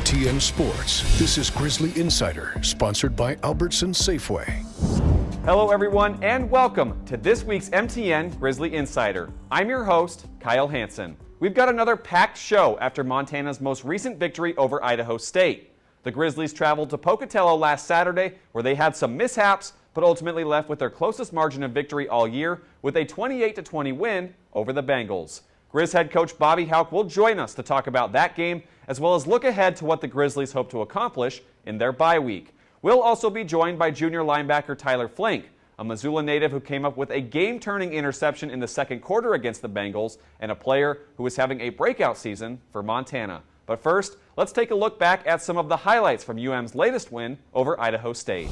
MTN Sports, this is Grizzly Insider, sponsored by Albertson Safeway. Hello everyone and welcome to this week's MTN Grizzly Insider. I'm your host, Kyle Hansen. We've got another packed show after Montana's most recent victory over Idaho State. The Grizzlies traveled to Pocatello last Saturday where they had some mishaps but ultimately left with their closest margin of victory all year with a 28-20 win over the Bengals. Grizz head coach Bobby Hauck will join us to talk about that game as well as look ahead to what the Grizzlies hope to accomplish in their bye week. We'll also be joined by junior linebacker Tyler Flink, a Missoula native who came up with a game-turning interception in the second quarter against the Bengals and a player who is having a breakout season for Montana. But first, let's take a look back at some of the highlights from UM's latest win over Idaho State.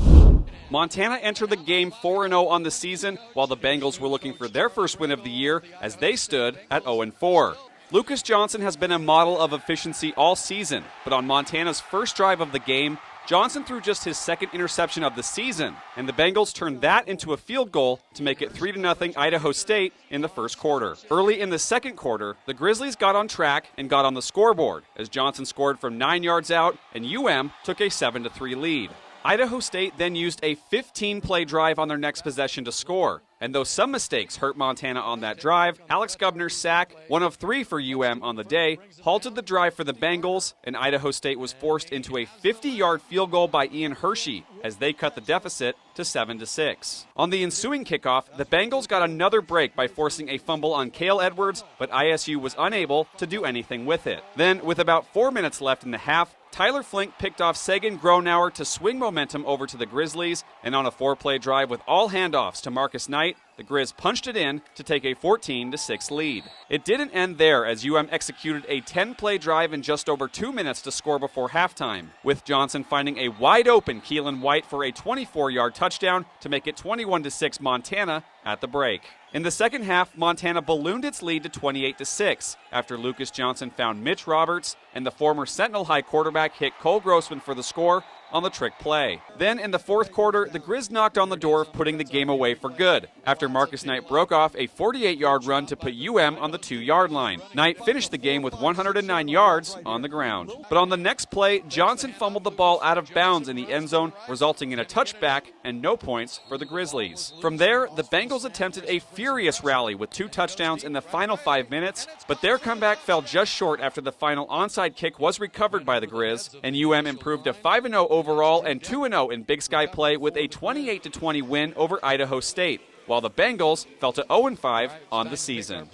Montana entered the game 4-0 on the season, while the Bengals were looking for their first win of the year as they stood at 0-4. Lucas Johnson has been a model of efficiency all season, but on Montana's first drive of the game, Johnson threw just his second interception of the season, and the Bengals turned that into a field goal to make it 3-0 Idaho State in the first quarter. Early in the second quarter, the Grizzlies got on track and got on the scoreboard as Johnson scored from 9 yards out and UM took a 7-3 lead. Idaho State then used a 15-play drive on their next possession to score. And though some mistakes hurt Montana on that drive, Alex Gubner's sack, one of 3 for UM on the day, halted the drive for the Bengals, and Idaho State was forced into a 50-yard field goal by Ian Hershey as they cut the deficit to 7-6. On the ensuing kickoff, the Bengals got another break by forcing a fumble on Cale Edwards, but ISU was unable to do anything with it. Then, with about 4 minutes left in the half, Tyler Flink picked off Sagan Gronauer to swing momentum over to the Grizzlies, and on a 4-play drive with all handoffs to Marcus Knight, the Grizz punched it in to take a 14-6 lead. It didn't end there as UM executed a 10-play drive in just over 2 minutes to score before halftime, with Johnson finding a wide-open Keelan White for a 24-yard touchdown to make it 21-6 Montana at the break. In the second half, Montana ballooned its lead to 28-6 after Lucas Johnson found Mitch Roberts and the former Sentinel High quarterback hit Cole Grossman for the score on the trick play. Then in the fourth quarter, the Grizz knocked on the door of putting the game away for good after Marcus Knight broke off a 48-yard run to put UM on the 2-yard line. Knight finished the game with 109 yards on the ground. But on the next play, Johnson fumbled the ball out of bounds in the end zone, resulting in a touchback and no points for the Grizzlies. From there, the Bengals attempted a furious rally with 2 touchdowns in the final 5 minutes, but their comeback fell just short after the final onside kick was recovered by the Grizz, and UM improved to 5-0 overall and 2-0 in Big Sky play with a 28-20 win over Idaho State, while the Bengals fell to 0-5 on the season.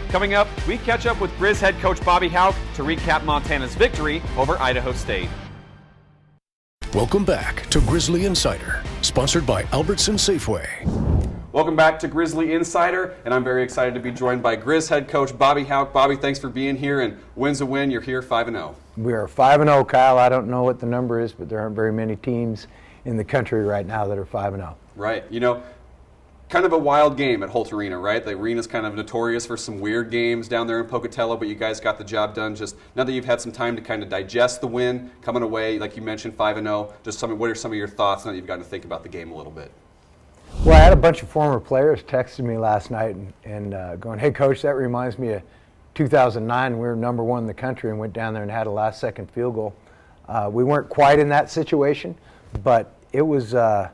Coming up, we catch up with Grizz head coach Bobby Hauck to recap Montana's victory over Idaho State. Welcome back to Grizzly Insider, sponsored by Albertson Safeway. Welcome back to Grizzly Insider, and I'm very excited to be joined by Grizz head coach Bobby Hauck. Bobby, thanks for being here, and win's a win. You're here 5-0. We are 5-0, Kyle. I don't know what the number is, but there aren't very many teams in the country right now that are 5-0. Right. You know, kind of a wild game at Holt Arena, right? The arena's kind of notorious for some weird games down there in Pocatello, but you guys got the job done. Just now that you've had some time to kind of digest the win, coming away, like you mentioned, 5-0, what are some of your thoughts now that you've gotten to think about the game a little bit? Well, I had a bunch of former players texting me last night and going, hey, Coach, that reminds me of 2009. We were number 1 in the country and went down there and had a last-second field goal. We weren't quite in that situation, but it was a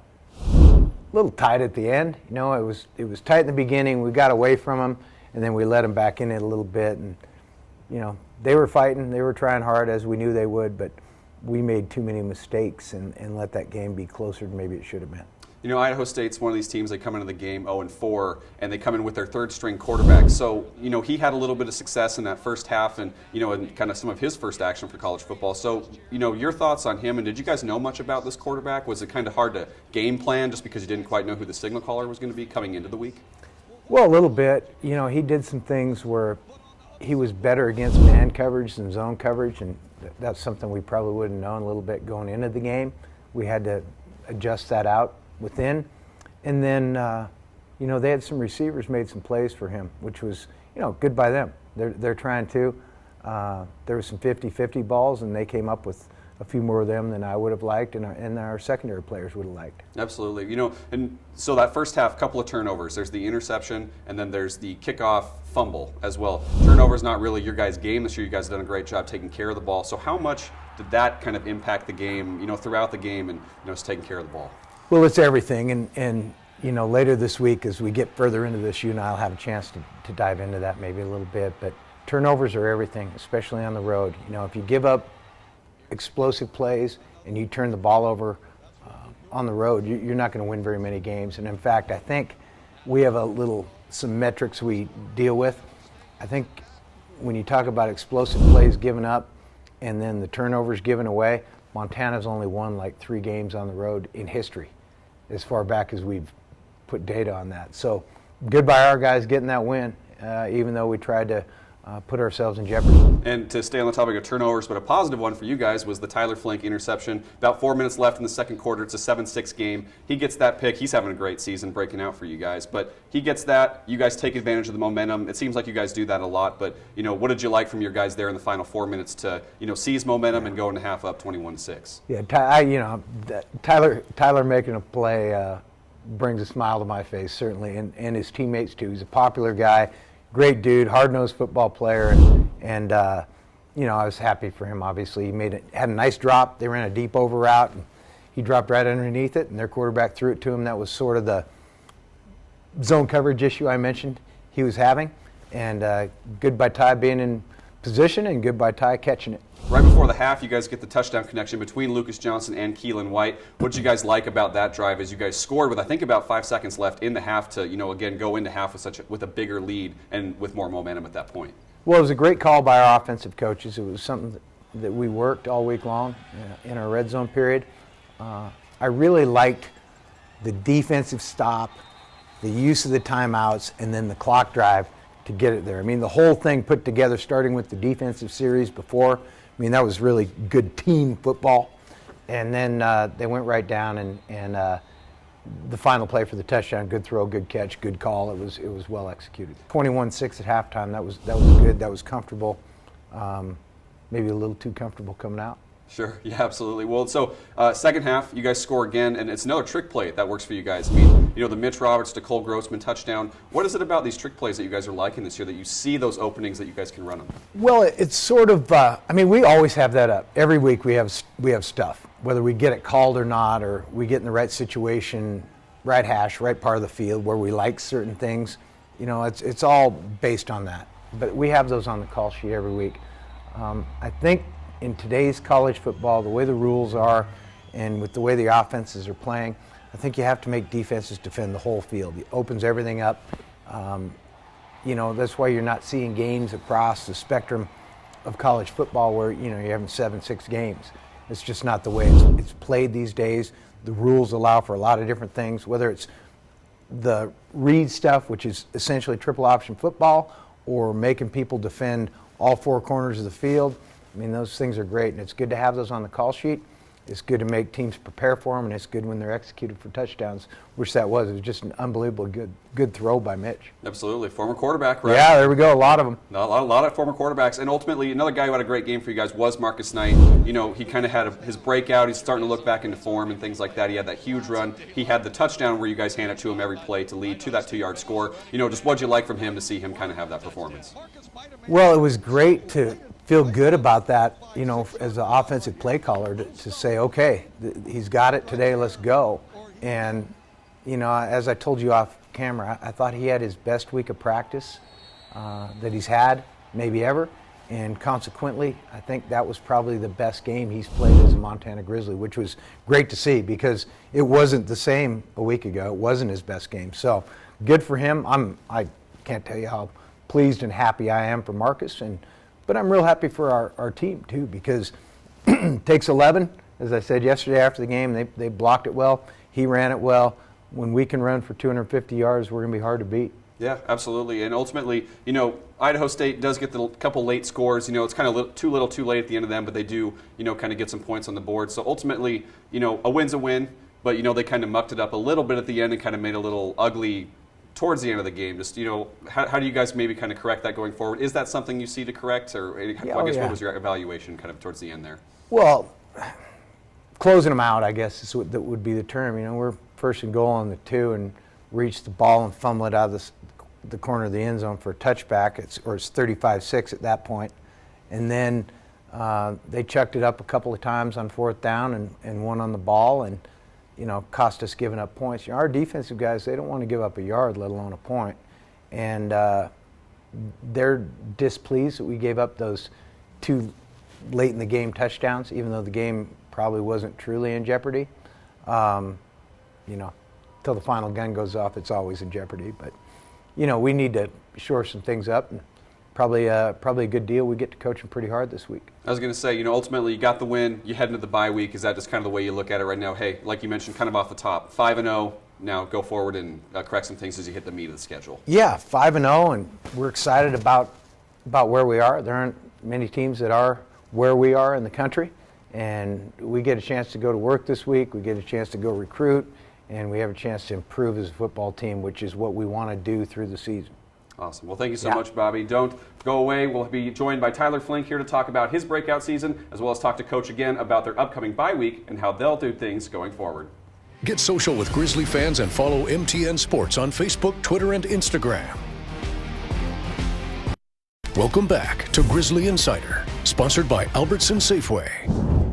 little tight at the end. You know, it was tight in the beginning. We got away from them, and then we let them back in it a little bit. And, you know, they were fighting. They were trying hard, as we knew they would, but we made too many mistakes and let that game be closer than maybe it should have been. You know, Idaho State's one of these teams, they come into the game 0-4, and they come in with their third-string quarterback. So, you know, he had a little bit of success in that first half and, you know, and kind of some of his first action for college football. So, you know, your thoughts on him, and did you guys know much about this quarterback? Was it kind of hard to game plan just because you didn't quite know who the signal caller was going to be coming into the week? Well, a little bit. You know, he did some things where he was better against man coverage than zone coverage, and that's something we probably wouldn't have known a little bit going into the game. We had to adjust that out within, and then you know, they had some receivers made some plays for him, which was, you know, good by them. They're trying to. There was some 50-50 balls, and they came up with a few more of them than I would have liked, and our secondary players would have liked. Absolutely. You know, and so that first half, couple of turnovers. There's the interception, and then there's the kickoff fumble as well. Turnover's not really your guys' game this year. You guys have done a great job taking care of the ball. So how much did that kind of impact the game, you know, throughout the game, and, you know, just taking care of the ball? Well, it's everything, and you know, later this week as we get further into this, you and I will have a chance to dive into that maybe a little bit, but turnovers are everything, especially on the road. You know, if you give up explosive plays and you turn the ball over on the road, you're not going to win very many games. And in fact, I think we have some metrics we deal with. I think when you talk about explosive plays given up and then the turnovers given away, Montana's only won like 3 games on the road in history, as far back as we've put data on that. So good by our guys getting that win, even though we tried to put ourselves in jeopardy. And to stay on the topic of turnovers, but a positive one for you guys was the Tyler Flink interception. About 4 minutes left in the second quarter. It's a 7-6 game. He gets that pick. He's having a great season breaking out for you guys. But he gets that. You guys take advantage of the momentum. It seems like you guys do that a lot. But, you know, what did you like from your guys there in the final 4 minutes to, you know, seize momentum and go into half up 21-6? Yeah, Tyler making a play brings a smile to my face, certainly, and his teammates too. He's a popular guy, great dude, hard-nosed football player, and you know, I was happy for him. Obviously, he had a nice drop. They ran a deep over route, and he dropped right underneath it, and their quarterback threw it to him. That was sort of the zone coverage issue I mentioned he was having, and good by Ty being in position, and good by Ty catching it. Right before the half, you guys get the touchdown connection between Lucas Johnson and Keelan White. What did you guys like about that drive as you guys scored with, I think, about 5 seconds left in the half to, you know, again, go into half with a bigger lead and with more momentum at that point? Well, it was a great call by our offensive coaches. It was something that we worked all week long in our red zone period. I really liked the defensive stop, the use of the timeouts, and then the clock drive to get it there. I mean, the whole thing put together, starting with the defensive series before, I mean, that was really good team football. And then they went right down, and the final play for the touchdown, good throw, good catch, good call. It was well executed. 21-6 at halftime. That was good. That was comfortable. Maybe a little too comfortable coming out. Sure, yeah, absolutely. Well, so second half, you guys score again, and it's another trick play that works for you guys. I mean, you know, the Mitch Roberts to Cole Grossman touchdown. What is it about these trick plays that you guys are liking this year that you see those openings that you guys can run them? Well, it's sort of, I mean, we always have that up. Every week we have stuff, whether we get it called or not, or we get in the right situation, right hash, right part of the field where we like certain things. You know, it's all based on that. But we have those on the call sheet every week. I think in today's college football, the way the rules are and with the way the offenses are playing, I think you have to make defenses defend the whole field. It opens everything up. You know, that's why you're not seeing games across the spectrum of college football where, you know, you're having 7-6 games. It's just not the way it's played these days. The rules allow for a lot of different things, whether it's the read stuff, which is essentially triple option football, or making people defend all 4 corners of the field. I mean, those things are great, and it's good to have those on the call sheet. It's good to make teams prepare for them, and it's good when they're executed for touchdowns, which that was. It was just an unbelievable good throw by Mitch. Absolutely. Former quarterback, right? Yeah, there we go. A lot of them. A lot of former quarterbacks. And ultimately, another guy who had a great game for you guys was Marcus Knight. You know, he kind of had his breakout. He's starting to look back into form and things like that. He had that huge run. He had the touchdown where you guys hand it to him every play to lead to that 2-yard score. You know, just what'd you like from him to see him kind of have that performance? Well, it was great to feel good about that, you know, as an offensive play caller to say, okay, he's got it today, let's go. And, you know, as I told you off camera, I thought he had his best week of practice that he's had, maybe ever. And consequently, I think that was probably the best game he's played as a Montana Grizzly, which was great to see because it wasn't the same a week ago. It wasn't his best game. So good for him. I can't tell you how pleased and happy I am for Marcus, but I'm real happy for our team too, because it takes 11. As I said yesterday after the game, they blocked it well. He ran it well. When we can run for 250 yards, we're going to be hard to beat. Yeah, absolutely. And ultimately, you know, Idaho State does get the couple late scores. You know, it's kind of too little too late at the end of them, but they do, you know, kind of get some points on the board. So ultimately, you know, a win's a win, but, you know, they kind of mucked it up a little bit at the end and kind of made it a little ugly towards the end of the game. Just, you know, how do you guys maybe kind of correct that going forward? Is that something you see to correct? Or I guess what was your evaluation kind of towards the end there? Well, closing them out, I guess is what that would be the term. You know, we're first and goal on the 2 and reach the ball and fumble it out of the corner of the end zone for a touchback. It's 35-6 at that point. And then they chucked it up a couple of times on 4th down and won on the ball, and you know, cost us giving up points. You know, our defensive guys, they don't want to give up a yard, let alone a point. And they're displeased that we gave up those 2 late in the game touchdowns, even though the game probably wasn't truly in jeopardy. You know, till the final gun goes off, it's always in jeopardy. But, you know, we need to shore some things up, and probably a good deal. We get to coach them pretty hard this week. I was going to say, you know, ultimately you got the win, you head into the bye week. Is that just kind of the way you look at it right now? Hey, like you mentioned, kind of off the top, 5-0. Now go forward and correct some things as you hit the meat of the schedule. Yeah, 5-0, and we're excited about where we are. There aren't many teams that are where we are in the country, and we get a chance to go to work this week. We get a chance to go recruit, and we have a chance to improve as a football team, which is what we want to do through the season. Awesome. Well, thank you so much, Bobby. Don't go away. We'll be joined by Tyler Flink here to talk about his breakout season, as well as talk to Coach again about their upcoming bye week and how they'll do things going forward. Get social with Grizzly fans and follow MTN Sports on Facebook, Twitter, and Instagram. Welcome back to Grizzly Insider, sponsored by Albertson Safeway.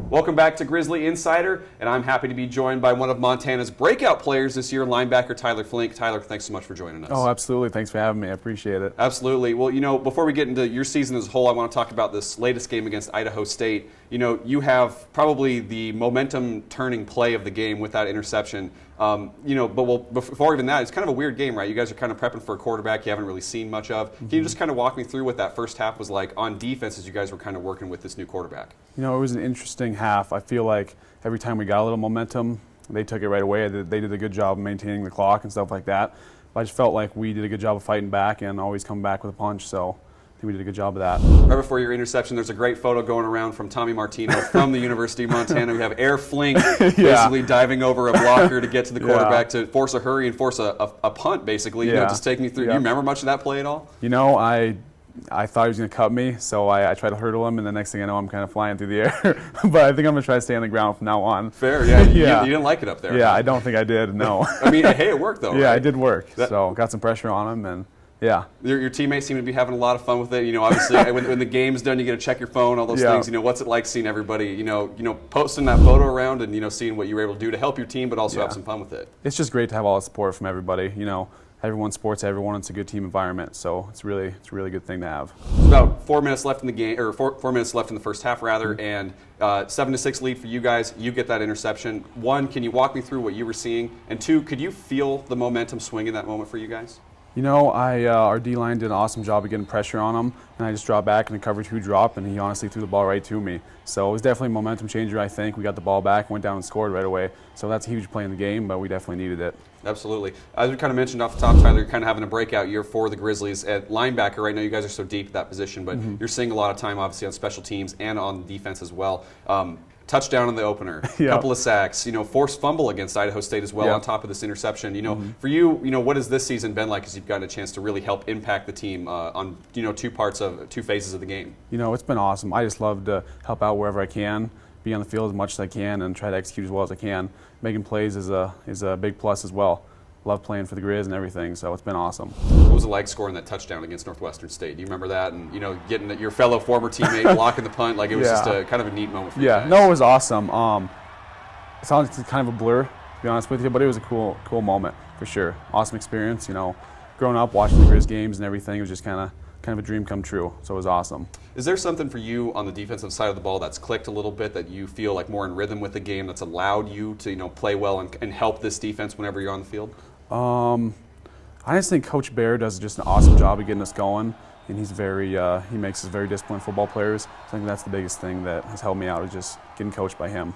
Welcome back to Grizzly Insider, and I'm happy to be joined by one of Montana's breakout players this year, linebacker Tyler Flink. Tyler, thanks so much for joining us. Oh, absolutely. Thanks for having me. I appreciate it. Absolutely. Well, you know, before we get into your season as a whole, I want to talk about this latest game against Idaho State. You know, you have probably the momentum-turning play of the game with that interception. You know, but before even that, it's kind of a weird game, right? You guys are kind of prepping for a quarterback you haven't really seen much of. Can you just kind of walk me through what that first half was like on defense as you guys were kind of working with this new quarterback? You know, it was an interesting half. I feel like every time we got a little momentum, they took it right away. They did a good job of maintaining the clock and stuff like that. But I just felt like we did a good job of fighting back and always come back with a punch. So I think we did a good job of that. Right before your interception, there's a great photo going around from Tommy Martino from the University of Montana. We have Air Flink basically diving over a blocker to get to the quarterback to force a hurry and force a punt, basically. You know, just take me through. Do you remember much of that play at all? You know, I thought he was going to cut me, so I tried to hurdle him, and the next thing I know, I'm kind of flying through the air. But I think I'm going to try to stay on the ground from now on. Fair, yeah. You didn't like it up there. Yeah, I don't think I did, no. I mean, hey, it worked, though, Yeah, right? it did work. So got some pressure on him, and yeah. Your teammates seem to be having a lot of fun with it. You know, obviously, when the game's done, you get to check your phone, all those things. You know, what's it like seeing everybody, you know, posting that photo around and, you know, seeing what you were able to do to help your team, but also have some fun with it? It's just great to have all the support from everybody. You know, everyone supports everyone. It's a good team environment, so it's a really good thing to have. There's about 4 minutes left in the game, or four minutes left in the first half, rather, and 7-6 lead for you guys. You get that interception. 1, can you walk me through what you were seeing? And 2, could you feel the momentum swing in that moment for you guys? You know, our D-line did an awesome job of getting pressure on him, and I just dropped back and a cover 2 drop, and he honestly threw the ball right to me. So it was definitely a momentum changer, I think. We got the ball back, went down and scored right away. So that's a huge play in the game, but we definitely needed it. Absolutely. As we kind of mentioned off the top, Tyler, you're kind of having a breakout year for the Grizzlies at linebacker. Right now, you guys are so deep at that position, but you're seeing a lot of time, obviously, on special teams and on defense as well. Touchdown in the opener, couple of sacks, you know, forced fumble against Idaho State as well on top of this interception. You know, for you, you know, what has this season been like as you've gotten a chance to really help impact the team on, you know, two phases of the game? You know, it's been awesome. I just love to help out wherever I can, be on the field as much as I can, and try to execute as well as I can. Making plays is a big plus as well. Love playing for the Grizz and everything, so it's been awesome. What was it like scoring that touchdown against Northwestern State? Do you remember that? And, you know, getting your fellow former teammate blocking the punt, like it was just a kind of a neat moment for you guys. No, it was awesome. It sounds kind of a blur, to be honest with you, but it was a cool moment for sure. Awesome experience, you know. Growing up, watching the Grizz games and everything, it was just kind of a dream come true, so it was awesome. Is there something for you on the defensive side of the ball that's clicked a little bit, that you feel like more in rhythm with the game, that's allowed you to, you know, play well and help this defense whenever you're on the field? I just think Coach Bear does just an awesome job of getting us going, and he's he makes us very disciplined football players. So I think that's the biggest thing that has helped me out, is just getting coached by him.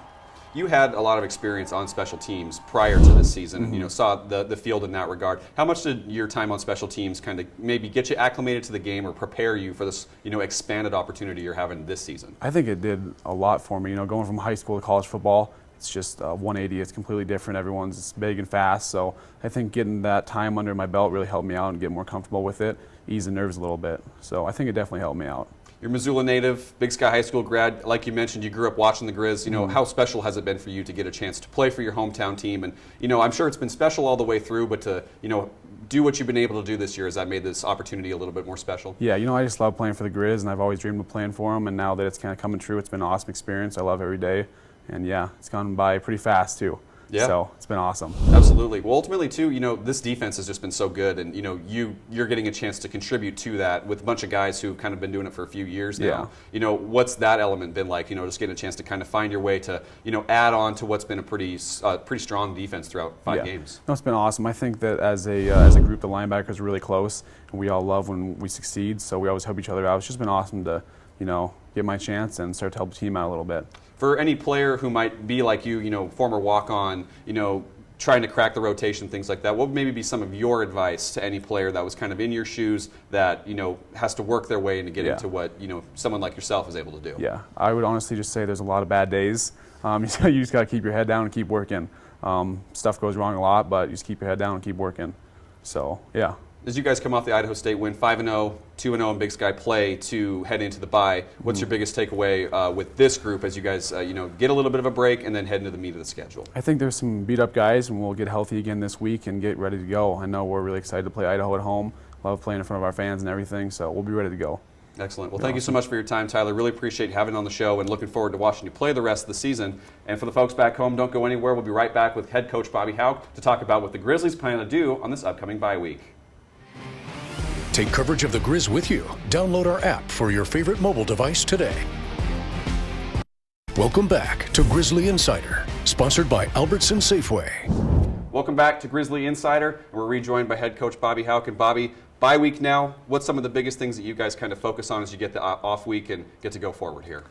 You had a lot of experience on special teams prior to this season, and, you know, saw the field in that regard. How much did your time on special teams kind of maybe get you acclimated to the game or prepare you for this, you know, expanded opportunity you're having this season? I think it did a lot for me. You know, going from high school to college football, it's just 180. It's completely different. Everyone's big and fast. So I think getting that time under my belt really helped me out and get more comfortable with it, ease the nerves a little bit. So I think it definitely helped me out. You're Missoula native, Big Sky High School grad. Like you mentioned, you grew up watching the Grizz. You know, how special has it been for you to get a chance to play for your hometown team? And, you know, I'm sure it's been special all the way through, but to, you know, do what you've been able to do this year, has that made this opportunity a little bit more special? Yeah, you know, I just love playing for the Grizz, and I've always dreamed of playing for them, and now that it's kind of coming true, it's been an awesome experience. I love every day, and yeah, it's gone by pretty fast too. Yeah. So it's been awesome. Absolutely. Well, ultimately, too, you know, this defense has just been so good, and you know, you're getting a chance to contribute to that with a bunch of guys who've kind of been doing it for a few years now. Yeah. You know, what's that element been like? You know, just getting a chance to kind of find your way to, you know, add on to what's been a pretty strong defense throughout 5 games. No, it's been awesome. I think that as a group, the linebackers are really close, and we all love when we succeed. So we always help each other out. It's just been awesome to, you know, get my chance and start to help the team out a little bit. For any player who might be like you know, former walk-on, you know, trying to crack the rotation, things like that, what would maybe be some of your advice to any player that was kind of in your shoes that, you know, has to work their way into getting to what, you know, someone like yourself is able to do? Yeah, I would honestly just say there's a lot of bad days. You just got to keep your head down and keep working. Stuff goes wrong a lot, but you just keep your head down and keep working. So, yeah. As you guys come off the Idaho State win, 5-0, 2-0 in Big Sky play to head into the bye, what's your biggest takeaway with this group as you guys, you know, get a little bit of a break and then head into the meat of the schedule? I think there's some beat-up guys, and we'll get healthy again this week and get ready to go. I know we're really excited to play Idaho at home. Love playing in front of our fans and everything, so we'll be ready to go. Excellent. Well, thank you so much for your time, Tyler. Really appreciate having you on the show and looking forward to watching you play the rest of the season. And for the folks back home, don't go anywhere. We'll be right back with head coach Bobby Hauck to talk about what the Grizzlies plan to do on this upcoming bye week. Take coverage of the Grizz with you. Download our app for your favorite mobile device today. Welcome back to Grizzly Insider, sponsored by Albertson Safeway. Welcome back to Grizzly Insider. We're rejoined by head coach Bobby Hauck. And Bobby, bye week now, what's some of the biggest things that you guys kind of focus on as you get the off week and get to go forward here?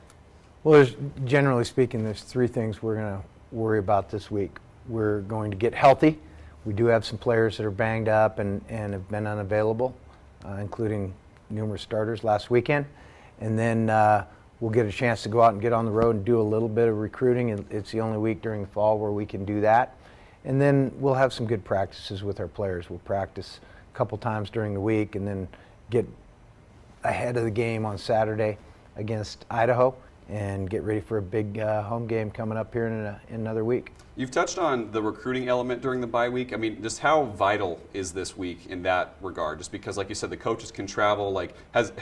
Well, generally speaking, there's 3 things we're going to worry about this week. We're going to get healthy. We do have some players that are banged up and have been unavailable, including numerous starters last weekend. And then we'll get a chance to go out and get on the road and do a little bit of recruiting. And it's the only week during the fall where we can do that. And then we'll have some good practices with our players. We'll practice a couple times during the week and then get ahead of the game on Saturday against Idaho and get ready for a big home game coming up here in another week. You've touched on the recruiting element during the bye week. I mean, just how vital is this week in that regard? Just because, like you said, the coaches can travel. Like, has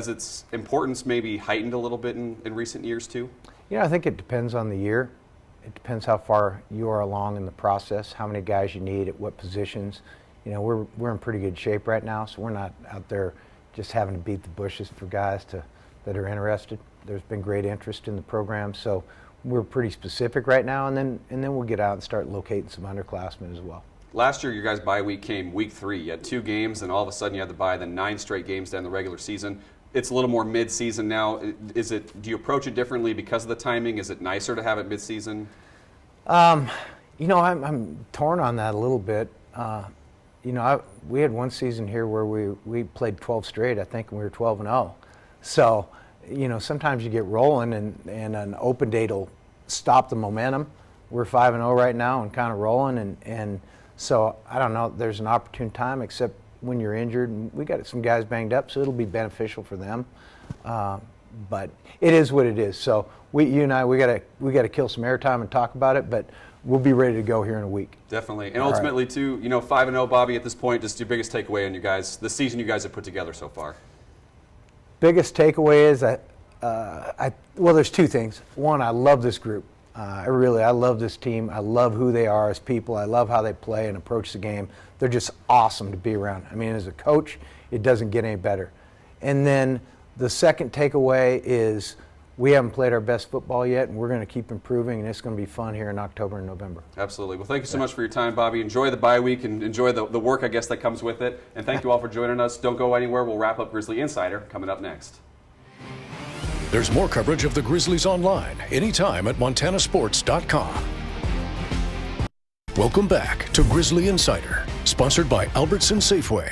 its importance maybe heightened a little bit in recent years too? I think it depends on the year. It depends how far you are along in the process, how many guys you need at what positions. We're in pretty good shape right now, so we're not out there just having to beat the bushes for guys that are interested. There's been great interest in the program, so we're pretty specific right now, and then we'll get out and start locating some underclassmen as well. Last year, your guys' bye week came week 3. You had 2 games, and all of a sudden you had to bye, then 9 straight games down the regular season. It's a little more mid-season now. Do you approach it differently because of the timing? Is it nicer to have it mid-season? I'm torn on that a little bit. We had one season here where we played 12 straight, I think, and we were 12-0. So, sometimes you get rolling and an open date will stop the momentum. We're 5-0 right now and kind of rolling, and so I don't know, there's an opportune time except when you're injured, and we got some guys banged up, so it'll be beneficial for them. But it is what it is. So you and I, we got to kill some airtime and talk about it, but we'll be ready to go here in a week. Definitely. And ultimately, too, 5-0, Bobby, at this point, just your biggest takeaway on the season you guys have put together so far? Biggest takeaway is there's 2 things. One, I love this group. I love this team. I love who they are as people. I love how they play and approach the game. They're just awesome to be around. I mean, as a coach, it doesn't get any better. And then the second takeaway is we haven't played our best football yet, and we're going to keep improving, and it's going to be fun here in October and November. Absolutely. Well, thank you so much for your time, Bobby. Enjoy the bye week and enjoy the work, I guess, that comes with it. And thank you all for joining us. Don't go anywhere. We'll wrap up Grizzly Insider coming up next. There's more coverage of the Grizzlies online anytime at montanasports.com. Welcome back to Grizzly Insider, sponsored by Albertson Safeway.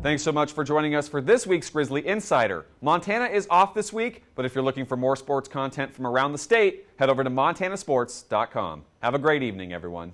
Thanks so much for joining us for this week's Grizzly Insider. Montana is off this week, but if you're looking for more sports content from around the state, head over to montanasports.com. Have a great evening, everyone.